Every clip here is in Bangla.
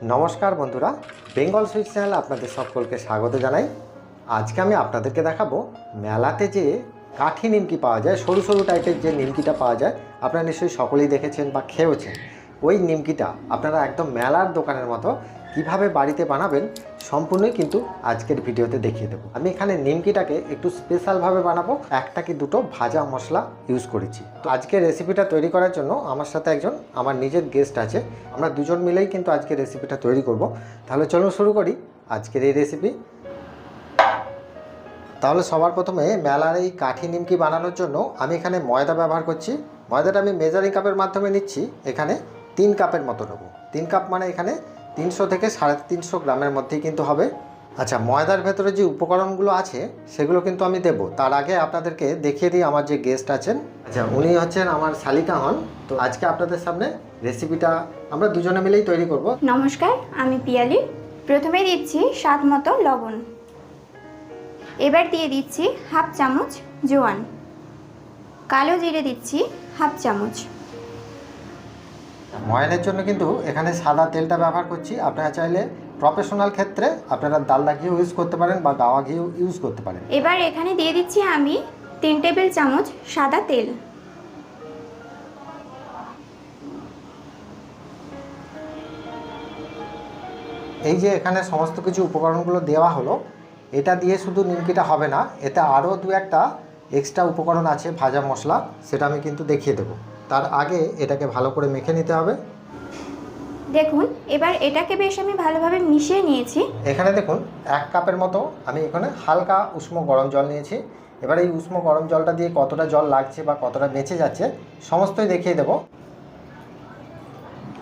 নমস্কার বন্ধুরা, বেঙ্গল সুইটস চ্যানেলে আপনাদের সকলকে স্বাগত জানাই। আজকে আমি আপনাদেরকে দেখাবো মেলাতে যে কাঠি নিমকি পাওয়া যায়, সরু সরু টাইপের যে নিমকিটা পাওয়া যায়, আপনারা নিশ্চয়ই সকলেই দেখেছেন বা খেয়েওছেন। ওই নিমকিটা আপনারা একদম মেলার দোকানের মতো কিভাবে বাড়িতে বানাবেন সম্পূর্ণই কিন্তু আজকের ভিডিওতে দেখিয়ে দেবো। আমি এখানে নিমকিটাকে একটু স্পেশালভাবে বানাবো, একটা কি দুটো ভাজা মশলা ইউজ করেছি। তো আজকের রেসিপিটা তৈরি করার জন্য আমার সাথে একজন আমার নিজের গেস্ট আছে, আমরা দুজন মিলেই কিন্তু আজকে রেসিপিটা তৈরি করব। তাহলে চলুন শুরু করি আজকের এই রেসিপি। তাহলে সবার প্রথমে মেলার এই কাঠি নিমকি বানানোর জন্য আমি এখানে ময়দা ব্যবহার করছি। ময়দাটা আমি মেজারিং কাপের মাধ্যমে নিচ্ছি, এখানে 3 কাপের মতো নেব। 3 কাপ মানে এখানে 300 থেকে 350 গ্রামের মধ্যেই কিন্তু হবে। আচ্ছা, ময়দার ভেতরে যে উপকরণগুলো আছে সেগুলো কিন্তু আমি দেবো। তার আগে আপনাদেরকে দেখিয়ে দিই আমার যে গেস্ট আছেন। আচ্ছা, উনি হচ্ছেন আমার শালিকা হন। তো আজকে আপনাদের সামনে রেসিপিটা আমরা দুজনে মিলেই তৈরি করব। নমস্কার, আমি পিয়ালি। প্রথমে দিচ্ছি স্বাদ মতো লবণ, এবার দিয়ে দিচ্ছি হাফ চামচ জোয়ান, কালো জিরে দিচ্ছি হাফ চামচ। ময়ানের জন্য কিন্তু এখানে সাদা তেলটা ব্যবহার করছি। আপনারা চাইলে প্রফেশনাল ক্ষেত্রে আপনারা ডালডা ঘিও ইউজ করতে পারেন বা গাওয়া ঘিও ইউজ করতে পারেন। এবার এখানে দিয়ে দিচ্ছি আমি 3 টেবিল চামচ সাদা তেল। এই যে এখানে সমস্ত কিছু উপকরণগুলো দেওয়া হলো, এটা দিয়ে শুধু নিমকিটা হবে না, এতে আরও দু একটা এক্সট্রা উপকরণ আছে ভাজা মশলা, সেটা আমি কিন্তু দেখিয়ে দেবো। তার আগে এটাকে ভালো করে মেখে নিতে হবে। দেখুন, এবার এটাকে বেশ আমি ভালোভাবে মিশিয়ে নিয়েছি। এখানে দেখুন 1 কাপের মতো আমি এখানে হালকা উষ্ণ গরম জল নিয়েছি। এবার এই উষ্ণ গরম জলটা দিয়ে কতটা জল লাগছে বা কতটা বেঁচে যাচ্ছে সমস্তই দেখিয়ে দেবো।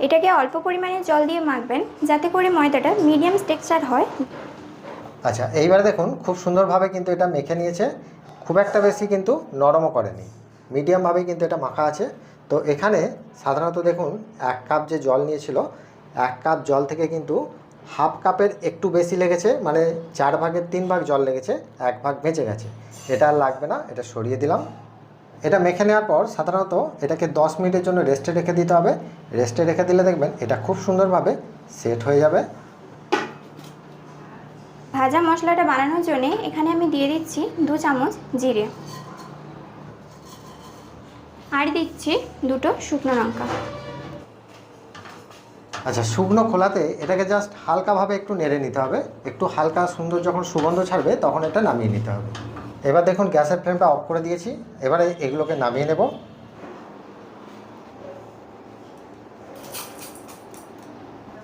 এটাকে অল্প পরিমাণে জল দিয়ে মাখবেন যাতে করে ময়দাটা মিডিয়াম টেক্সচার হয়। আচ্ছা, এইবার দেখুন খুব সুন্দরভাবে কিন্তু এটা মেখে নিয়েছে, খুব একটা বেশি কিন্তু নরমও করেনি, মিডিয়ামভাবেই কিন্তু এটা মাখা আছে। তো এখানে সাধারণত দেখুন 1 কাপ যে জল নিয়েছিল, 1 কাপ জল থেকে কিন্তু হাফ কাপের একটু বেশি লেগেছে, মানে 4 ভাগের 3 ভাগ জল লেগেছে, 1 ভাগ বেঁচে গেছে। এটা আর লাগবে না, এটা সরিয়ে দিলাম। এটা মেখে নেওয়ার পর সাধারণত এটাকে 10 মিনিটের জন্য রেস্টে রেখে দিতে হবে। রেস্টে রেখে দিলে দেখবেন এটা খুব সুন্দরভাবে সেট হয়ে যাবে। ভাজা মশলাটা বানানোর জন্য এখানে আমি দিয়ে দিচ্ছি 2 চামচ জিরে, আর দিচ্ছি 2টো শুকনো লঙ্কা। আচ্ছা, শুকনো খোলাতে এটাকে জাস্ট হালকাভাবে একটু নেড়ে নিতে হবে। একটু হালকা সুন্দর যখন সুগন্ধ ছাড়বে তখন এটা নামিয়ে নিতে হবে। এবার দেখুন গ্যাসের ফ্লেমটা অফ করে দিয়েছি। এবারে এগুলোকে নামিয়ে নেব।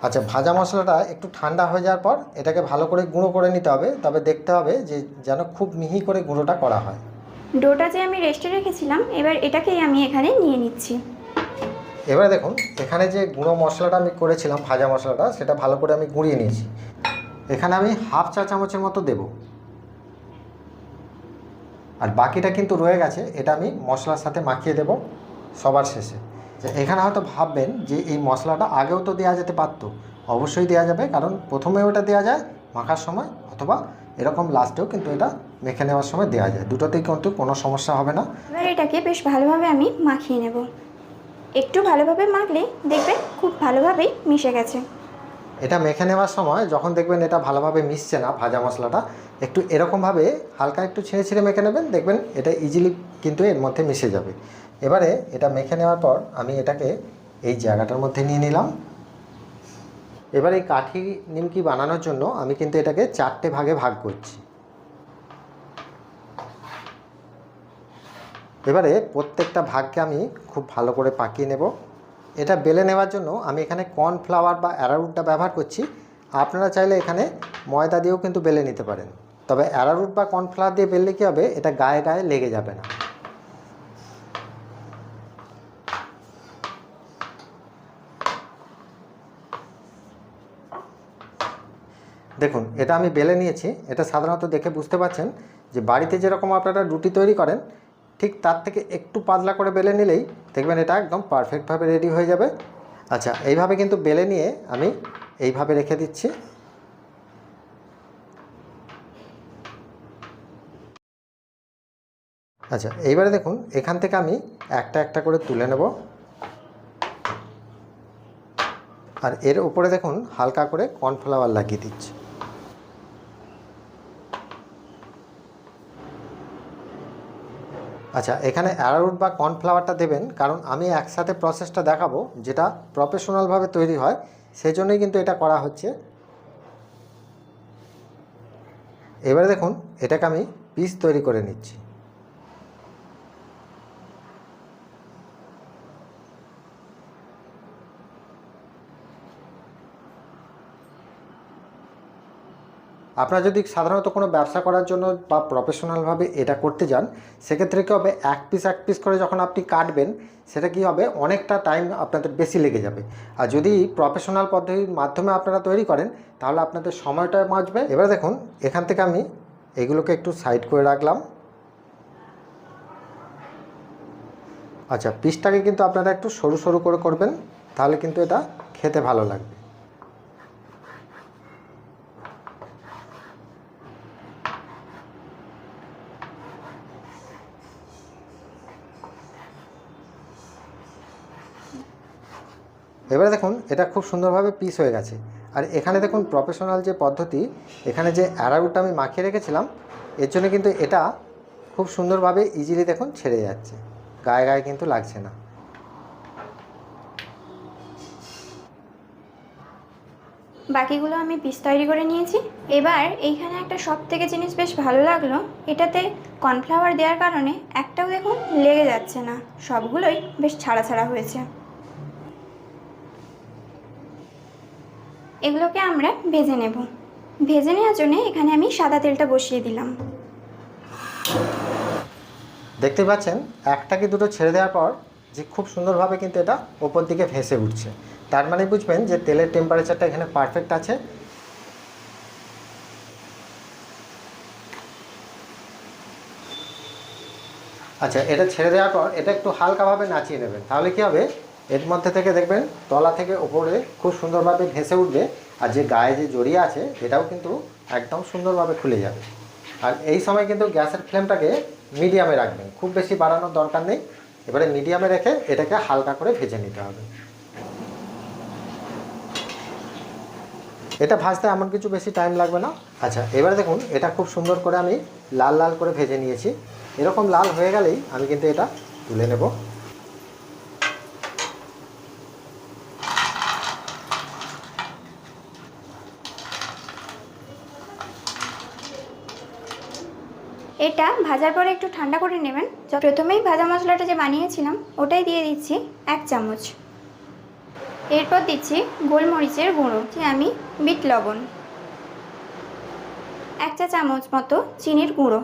আচ্ছা, ভাজা মশলাটা একটু ঠান্ডা হয়ে যাওয়ার পর এটাকে ভালো করে গুঁড়ো করে নিতে হবে, তবে দেখতে হবে যে যেন খুব মিহি করে গুঁড়োটা করা হয়। ডোটা যে আমি রেস্টে রেখেছিলাম, এবার এটাকেই আমি এখানে নিয়ে নিচ্ছি। এবারে দেখুন এখানে যে গুঁড়ো মশলাটা আমি করেছিলাম, ভাজা মশলাটা, সেটা ভালো করে আমি গুঁড়িয়ে নিয়েছি। এখানে আমি হাফ চা চামচের মতো দেব, আর বাকিটা কিন্তু রয়ে গেছে, এটা আমি মশলার সাথে মাখিয়ে দেব সবার শেষে। এখানে হয়তো ভাববেন যে এই মশলাটা আগেও তো দেওয়া যেতে পারতো। অবশ্যই দেওয়া যাবে, কারণ প্রথমে ওটা দেওয়া যায় মাখার সময়, অথবা এরকম লাস্টেও কিন্তু এটা মেখে নেওয়ার সময় দেওয়া যায়, দুটোতেই কিন্তু কোনো সমস্যা হবে না। এবার এটাকে বেশ ভালোভাবে আমি মাখিয়ে নেব। একটু ভালোভাবে মাখলে দেখবেন খুব ভালোভাবেই মিশে গেছে। এটা মেখে নেওয়ার সময় যখন দেখবেন এটা ভালোভাবে মিশছে না ভাজা মশলাটা, একটু এরকমভাবে হালকা একটু ছিঁড়ে ছিঁড়ে মেখে নেবেন, দেখবেন এটা ইজিলি কিন্তু এর মধ্যে মিশে যাবে। এবারে এটা মেখে নেওয়ার পর আমি এটাকে এই জায়গাটার মধ্যে নিয়ে নিলাম। এবার এই কাঠি নিমকি বানানোর জন্য আমি কিন্তু এটাকে 4টে ভাগে ভাগ করছি। এবারে প্রত্যেকটা ভাগকে আমি খুব ভালো করে পাকিয়ে নেব। এটা বেলে নেওয়ার জন্য আমি এখানে কর্নফ্লাওয়ার বা অ্যারারুটটা ব্যবহার করছি। আপনারা চাইলে এখানে ময়দা দিয়েও কিন্তু বেলে নিতে পারেন, তবে অ্যারারুট বা কর্নফ্লাওয়ার দিয়ে বেললে কী হবে, এটা গায়ে গায়ে লেগে যাবে না। দেখুন এটা আমি বেলে নিয়েছি। এটা সাধারণত দেখে বুঝতে পারছেন যে বাড়িতে যেরকম আপনারা রুটি তৈরি করেন ঠিক তার থেকে একটু পাতলা করে বেলে নিলেই দেখবেন এটা একদম পারফেক্টভাবে রেডি হয়ে যাবে। আচ্ছা, এইভাবে কিন্তু বেলে নিয়ে আমি এইভাবে রেখে দিচ্ছি। আচ্ছা, এইবারে দেখুন এখান থেকে আমি একটা একটা করে তুলে নেব। আর এর উপরে দেখুন হালকা করে কর্নফ্লাওয়ার লাগিয়ে দিচ্ছি। আচ্ছা, এখানে অ্যারারুট বা কর্নফ্লাওয়ারটা দেবেন কারণ আমি একসাথে প্রসেসটা দেখাবো যেটা প্রফেশনালভাবে তৈরি হয়, সেই জন্যই কিন্তু এটা করা হচ্ছে। এবারে দেখুন এটাকে আমি পিস তৈরি করে নিচ্ছি। আপনারা যদি সাধারণত কোনো ব্যবসা করার জন্য বা প্রফেশনালভাবে এটা করতে যান, সেক্ষেত্রে কী হবে, এক পিস করে যখন আপনি কাটবেন সেটা কি হবে, অনেকটা টাইম আপনাদের বেশি লেগে যাবে। আর যদি প্রফেশনাল পদ্ধতির মাধ্যমে আপনারা তৈরি করেন তাহলে আপনাদের সময়টা বাঁচবে। এবার দেখুন এখান থেকে আমি এগুলোকে একটু সাইড করে রাখলাম। আচ্ছা, পিসটাকে কিন্তু আপনারা একটু সরু সরু করে করবেন, তাহলে কিন্তু এটা খেতে ভালো লাগবে। এবারে দেখুন এটা খুব সুন্দরভাবে পিস হয়ে গেছে। আর এখানে দেখুন প্রফেশনাল যে পদ্ধতি, এখানে যে অ্যারারুটটা আমি মাখিয়ে রেখেছিলাম, এর জন্য কিন্তু এটা খুব সুন্দরভাবে ইজিলি দেখুন ছেড়ে যাচ্ছে, গায়ে গায়ে কিন্তু লাগছে না। বাকিগুলো আমি পিস তৈরি করে নিয়েছি। এবার এইখানে একটা সবথেকে জিনিস বেশ ভালো লাগলো, এটাতে কর্নফ্লাওয়ার দেওয়ার কারণে একটাও দেখুন লেগে যাচ্ছে না, সবগুলোই বেশ ছাড়া ছাড়া হয়েছে। এগুলোকে আমরা ভেজে নেব। ভেজে নেওয়ার জন্য এখানে আমি সাদা তেলটা বসিয়ে দিলাম। দেখতে পাচ্ছেন একটা কি দুটো ছেড়ে দেওয়ার পর যে খুব সুন্দরভাবে কিন্তু এটা ওপর দিকে ভেসে উঠছে, তার মানে বুঝবেন যে তেলের টেম্পারেচারটা এখানে পারফেক্ট আছে। আচ্ছা, এটা ছেড়ে দেওয়ার পর এটা একটু হালকাভাবে নাচিয়ে নেবেন, তাহলে কি হবে, এর মধ্যে থেকে দেখবেন তলা থেকে ওপরে খুব সুন্দরভাবে ভেসে উঠবে, আর যে গায়ে যে জড়িয়ে আছে এটাও কিন্তু একদম সুন্দরভাবে খুলে যাবে। আর এই সময় কিন্তু গ্যাসের ফ্লেমটাকে মিডিয়ামে রাখবেন, খুব বেশি বাড়ানোর দরকার নেই। এবারে মিডিয়ামে রেখে এটাকে হালকা করে ভেজে নিতে হবে। এটা ভাজতে এমন কিছু বেশি টাইম লাগবে না। আচ্ছা, এবারে দেখুন এটা খুব সুন্দর করে আমি লাল লাল করে ভেজে নিয়েছি। এরকম লাল হয়ে গেলেই আমি কিন্তু এটা তুলে নেব। এটা ভাজার পরে একটু ঠান্ডা করে নেবেন। প্রথমেই ভাজা মশলাটা যে বানিয়েছিলাম ওটাই দিয়ে দিচ্ছি 1 চামচ। এরপর দিচ্ছি গোলমরিচের গুঁড়ো, যে আমি বিট লবণ, 1 চা চামচ মতো চিনির গুঁড়ো।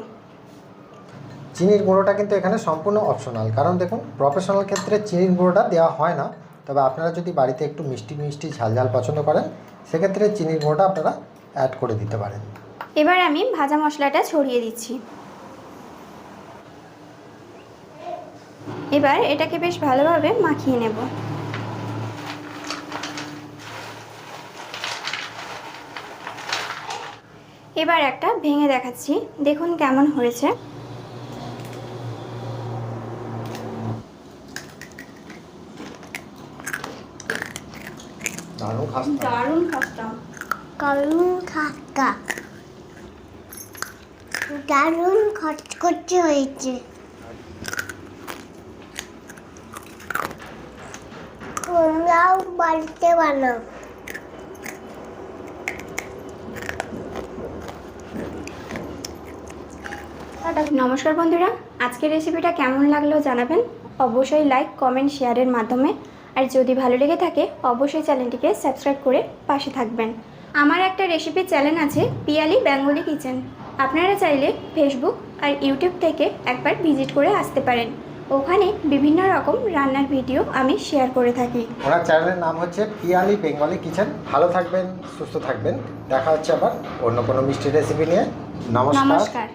চিনির গুঁড়োটা কিন্তু এখানে সম্পূর্ণ অপশনাল, কারণ দেখুন প্রফেশনাল ক্ষেত্রে চিনির গুঁড়োটা দেওয়া হয় না। তবে আপনারা যদি বাড়িতে একটু মিষ্টি মিষ্টি ঝাল ঝাল পছন্দ করেন সেক্ষেত্রে চিনির গুঁড়োটা আপনারা অ্যাড করে দিতে পারেন। এবার আমি ভাজা মশলাটা ছড়িয়ে দিচ্ছি। এবার এটাকে বেশ ভালোভাবে মাখিয়ে নেব। এবার একটা ভেঙে দেখাচ্ছি, দেখুন কেমন হয়েছে। দারুণ খাস্তা, দারুণ খাস্তা, দারুণ খাস্তা, দারুণ খচখচে হয়েছে। তোমরাও বাড়িতে বানাও। নমস্কার বন্ধুরা, আজকের রেসিপিটা কেমন লাগলো জানাবেন অবশ্যই লাইক কমেন্ট শেয়ারের মাধ্যমে। আর যদি ভালো লেগে থাকে অবশ্যই চ্যানেলটিকে সাবস্ক্রাইব করে পাশে থাকবেন। আমার একটা রেসিপির চ্যানেল আছে পিয়ালি বেঙ্গলি কিচেন, আপনারা চাইলে ফেসবুক আর ইউটিউব থেকে একবার ভিজিট করে আসতে পারেন। ওখানে বিভিন্ন রকম রান্নার ভিডিও আমি শেয়ার করে থাকি। ওনার চ্যানেলের নাম হচ্ছে পিয়ালি বেঙ্গলি কিচেন। ভালো থাকবেন, সুস্থ থাকবেন, দেখা হচ্ছে আবার অন্য কোনো মিষ্টি রেসিপি নিয়ে। নমস্কার।